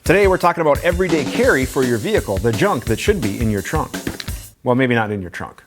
Today we're talking about everyday carry for your vehicle, the junk that should be in your trunk. Well, maybe not in your trunk.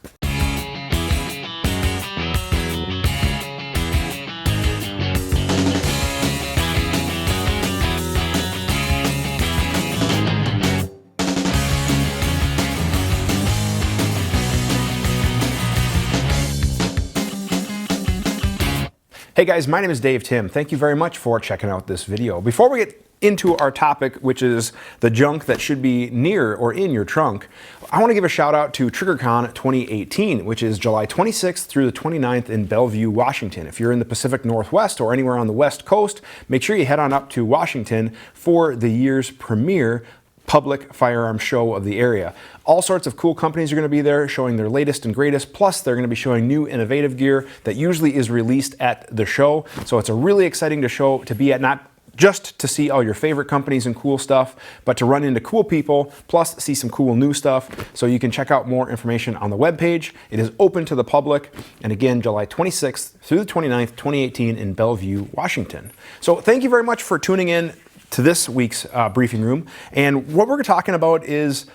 Hey guys, my name is Dave Tim. Thank you very much for checking out this video. Before we get into our topic, which is the junk that should be near or in your trunk, I want to give a shout out to TriggerCon 2018, which is July 26th through the 29th in Bellevue, Washington. If you're in the Pacific Northwest or anywhere on the West Coast, make sure you head on up to Washington for the year's premier public firearm show of the area. All sorts of cool companies are going to be there showing their latest and greatest, plus they're going to be showing new innovative gear that usually is released at the show. So it's a really exciting show to be at, not just to see all your favorite companies and cool stuff, but to run into cool people, plus see some cool new stuff. So you can check out more information on the webpage. It is open to the public. And again, July 26th through the 29th, 2018 in Bellevue, Washington. So thank you very much for tuning in to this week's briefing room. And what we're talking about is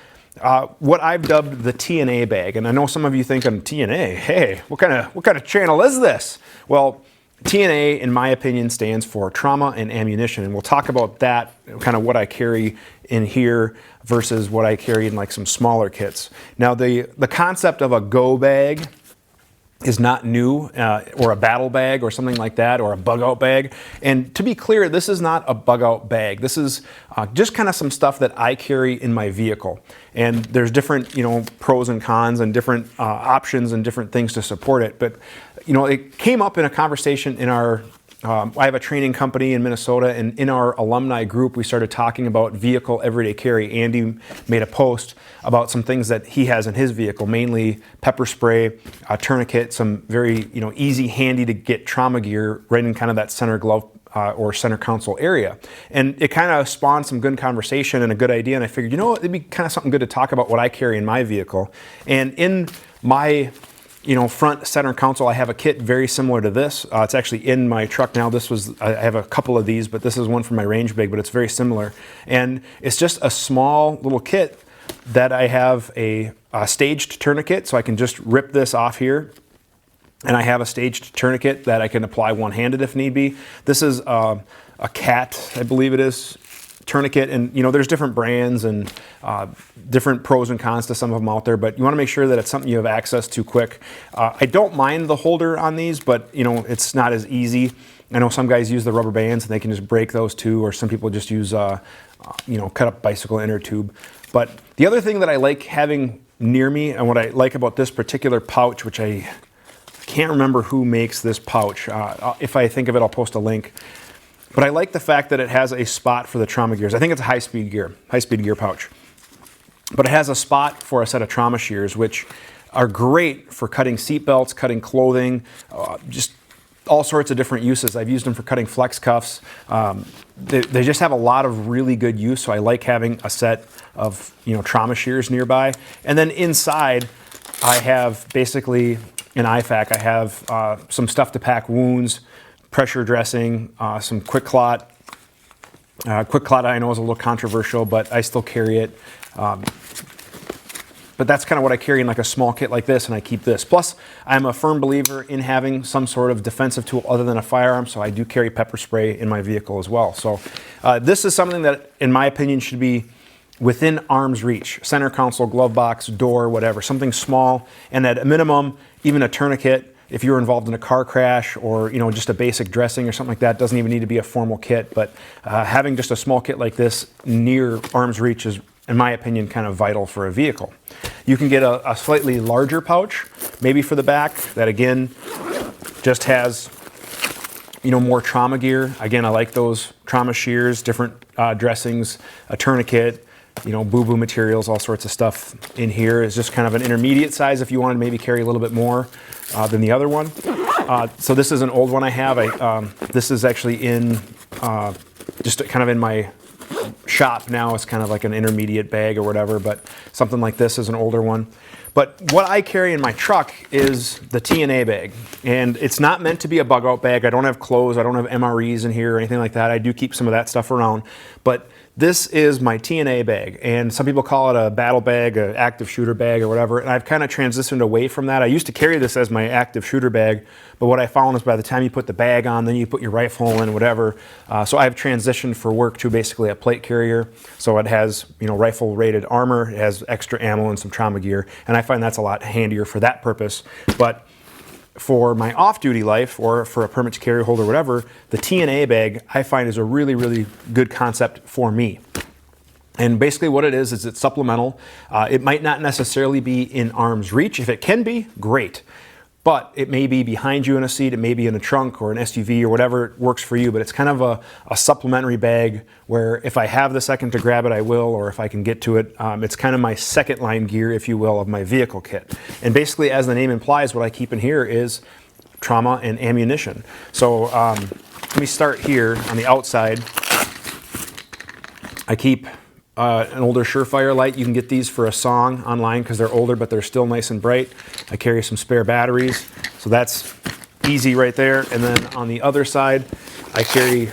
what I've dubbed the TNA bag. And I know some of you think, TNA, hey, what kind of channel is this? Well, TNA, in my opinion, stands for trauma and ammunition. And we'll talk about that, kind of what I carry in here versus what I carry in like some smaller kits. Now, the concept of a go bag is not new, or a battle bag or something like that, or a bug out bag. And to be clear, this is not a bug out bag. This is just kind of some stuff that I carry in my vehicle. And there's different, pros and cons and different options and different things to support it. But, it came up in a conversation in our I have a training company in Minnesota, and in our alumni group, we started talking about vehicle everyday carry. Andy made a post about some things that he has in his vehicle, mainly pepper spray, a tourniquet, some very easy, handy to get trauma gear right in kind of that center glove or center console area. And it kind of spawned some good conversation and a good idea, and I figured, it'd be kind of something good to talk about what I carry in my vehicle. And in my front center console, I have a kit very similar to this. It's actually in my truck now. I have a couple of these, but this is one from my range bag, but it's very similar. And it's just a small little kit that I have a staged tourniquet, so I can just rip this off here. And I have a staged tourniquet that I can apply one-handed if need be. This is a cat, I believe it is, tourniquet, and there's different brands and different pros and cons to some of them out there, but you want to make sure that it's something you have access to quick. I don't mind the holder on these, but it's not as easy. I know some guys use the rubber bands and they can just break those too, or some people just use cut up bicycle inner tube. But the other thing that I like having near me, and what I like about this particular pouch, which I can't remember who makes this pouch. If I think of it, I'll post a link. But I like the fact that it has a spot for the trauma gears. I think it's a high-speed gear pouch. But it has a spot for a set of trauma shears, which are great for cutting seat belts, cutting clothing, just all sorts of different uses. I've used them for cutting flex cuffs. They just have a lot of really good use, so I like having a set of trauma shears nearby. And then inside, I have basically an IFAK. I have some stuff to pack wounds, pressure dressing, some quick clot. Quick clot I know is a little controversial, but I still carry it. But that's kind of what I carry in like a small kit like this, and I keep this. Plus, I'm a firm believer in having some sort of defensive tool other than a firearm, so I do carry pepper spray in my vehicle as well. So this is something that, in my opinion, should be within arm's reach. Center console, glove box, door, whatever. Something small, and at a minimum, even a tourniquet. If you're involved in a car crash or just a basic dressing or something like that, doesn't even need to be a formal kit, but having just a small kit like this near arm's reach is, in my opinion, kind of vital for a vehicle. You can get a slightly larger pouch, maybe for the back, that again just has more trauma gear. Again, I like those trauma shears, different dressings, a tourniquet, boo-boo materials, all sorts of stuff in here. Is just kind of an intermediate size if you want to maybe carry a little bit more than the other one. So this is an old one I have. This is actually in just kind of in my shop now. It's kind of like an intermediate bag or whatever, but something like this is an older one. But what I carry in my truck is the TNA bag, and it's not meant to be a bug out bag. I don't have clothes, I don't have MREs in here or anything like that. I do keep some of that stuff around, but This is my TNA bag, and some people call it a battle bag, an active shooter bag or whatever, and I've kind of transitioned away from that. I used to carry this as my active shooter bag, but what I found is by the time you put the bag on, then you put your rifle in, whatever. So I've transitioned for work to basically a plate carrier. So it has, rifle rated armor, it has extra ammo and some trauma gear, and I find that's a lot handier for that purpose. But for my off-duty life or for a permit to carry holder or whatever, the TNA bag I find is a really, really good concept for me. And basically what it is it's supplemental. It might not necessarily be in arm's reach. If it can be, great. But it may be behind you in a seat, it may be in a trunk or an SUV or whatever works for you, but it's kind of a supplementary bag where if I have the second to grab it, I will, or if I can get to it, it's kind of my second line gear, if you will, of my vehicle kit. And basically, as the name implies, what I keep in here is trauma and ammunition. So let me start here on the outside. I keep an older Surefire light. You can get these for a song online because they're older, but they're still nice and bright. I carry some spare batteries, so that's easy right there. And then on the other side, I carry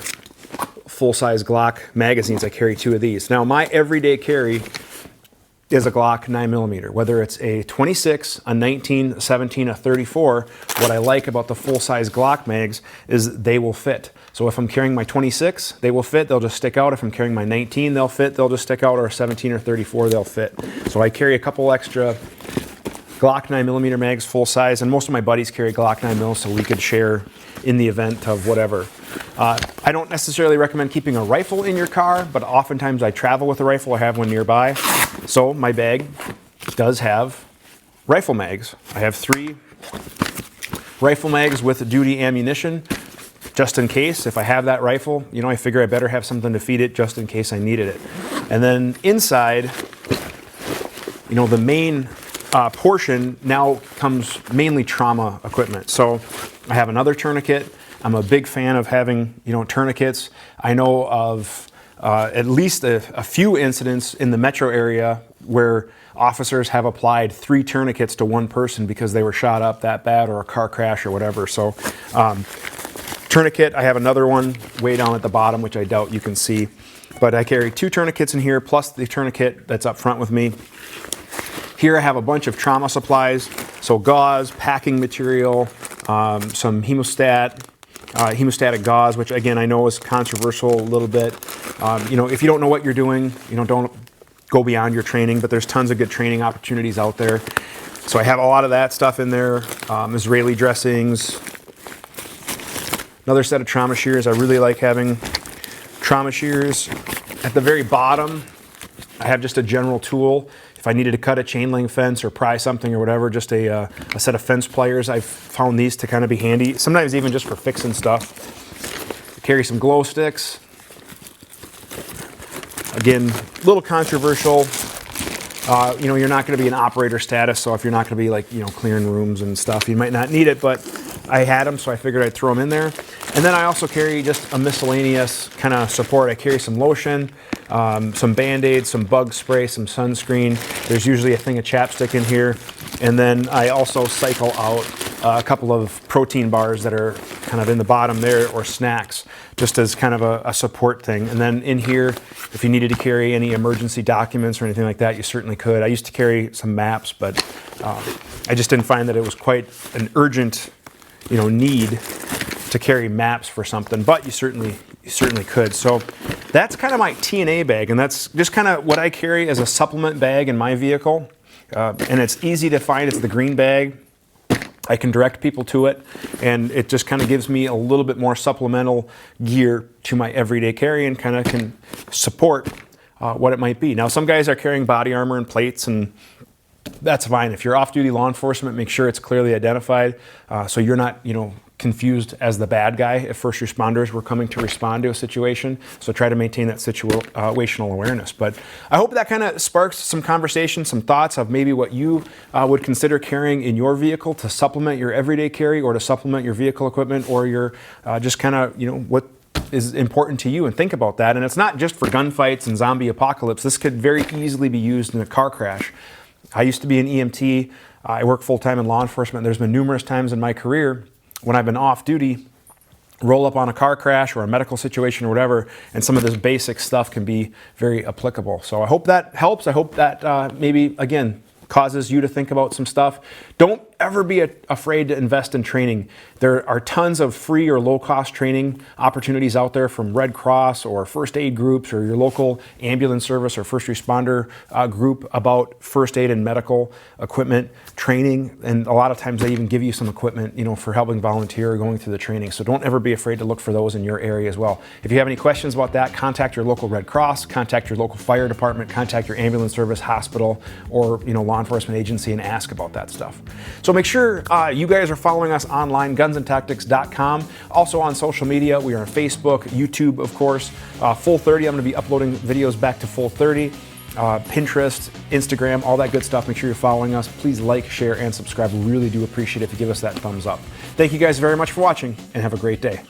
full-size Glock magazines. I carry 2 of these. Now, my everyday carry is a Glock 9mm, whether it's a 26, a 19, a 17, a 34. What I like about the full-size Glock mags is they will fit. So if I'm carrying my 26, they will fit, they'll just stick out. If I'm carrying my 19, they'll fit, they'll just stick out, or 17 or 34, they'll fit. So I carry a couple extra Glock 9mm mags full size, and most of my buddies carry Glock 9mm, so we could share in the event of whatever. I don't necessarily recommend keeping a rifle in your car, but oftentimes I travel with a rifle or have one nearby. So my bag does have rifle mags. I have 3 rifle mags with duty ammunition, just in case. If I have that rifle, I figure I better have something to feed it just in case I needed it. And then inside, the main portion now comes mainly trauma equipment. So I have another tourniquet. I'm a big fan of having, tourniquets. I know of at least a few incidents in the metro area where officers have applied 3 tourniquets to one person because they were shot up that bad or a car crash or whatever. So tourniquet, I have another one way down at the bottom, which I doubt you can see. But I carry 2 tourniquets in here, plus the tourniquet that's up front with me. Here I have a bunch of trauma supplies, so gauze, packing material, some hemostatic gauze, which again I know is controversial a little bit. If you don't know what you're doing, don't go beyond your training, but there's tons of good training opportunities out there. So I have a lot of that stuff in there, Israeli dressings. Another set of trauma shears. I really like having trauma shears. At the very bottom, I have just a general tool. If I needed to cut a chain link fence or pry something or whatever, just a set of fence pliers. I've found these to kind of be handy, sometimes even just for fixing stuff. I carry some glow sticks. Again, a little controversial. You're not going to be in operator status, so if you're not going to be like, clearing rooms and stuff, you might not need it, but I had them, so I figured I'd throw them in there. And then I also carry just a miscellaneous kind of support. I carry some lotion, some Band-Aids, some bug spray, some sunscreen. There's usually a thing of chapstick in here. And then I also cycle out a couple of protein bars that are kind of in the bottom there, or snacks, just as kind of a support thing. And then in here, if you needed to carry any emergency documents or anything like that, you certainly could. I used to carry some maps, but I just didn't find that it was quite an urgent need to carry maps for something, but you certainly could. So that's kind of my TNA bag, and that's just kind of what I carry as a supplement bag in my vehicle. And it's easy to find. It's the green bag. I can direct people to it, and it just kind of gives me a little bit more supplemental gear to my everyday carry and kind of can support what it might be. Now, some guys are carrying body armor and plates, and that's fine. If you're off-duty law enforcement, make sure it's clearly identified so you're not, confused as the bad guy if first responders were coming to respond to a situation. So try to maintain that situational awareness. But I hope that kind of sparks some conversation, some thoughts of maybe what you would consider carrying in your vehicle to supplement your everyday carry or to supplement your vehicle equipment or your just kind of, what is important to you, and think about that. And it's not just for gunfights and zombie apocalypse. This could very easily be used in a car crash. I used to be an EMT. I work full-time in law enforcement. There's been numerous times in my career when I've been off duty roll up on a car crash or a medical situation or whatever, and some of this basic stuff can be very applicable. So I hope that helps. I hope that maybe, again, causes you to think about some stuff. Don't ever be afraid to invest in training. There are tons of free or low-cost training opportunities out there from Red Cross or first aid groups or your local ambulance service or first responder group about first aid and medical equipment training. And a lot of times they even give you some equipment, you know, for helping volunteer or going through the training. So don't ever be afraid to look for those in your area as well. If you have any questions about that, contact your local Red Cross, contact your local fire department, contact your ambulance service, hospital, or, you know, law enforcement agency and ask about that stuff. So make sure you guys are following us online, gunsandtactics.com. Also on social media, we are on Facebook, YouTube, of course. Full 30, I'm going to be uploading videos back to Full 30. Pinterest, Instagram, all that good stuff. Make sure you're following us. Please like, share, and subscribe. We really do appreciate it if you give us that thumbs up. Thank you guys very much for watching, and have a great day.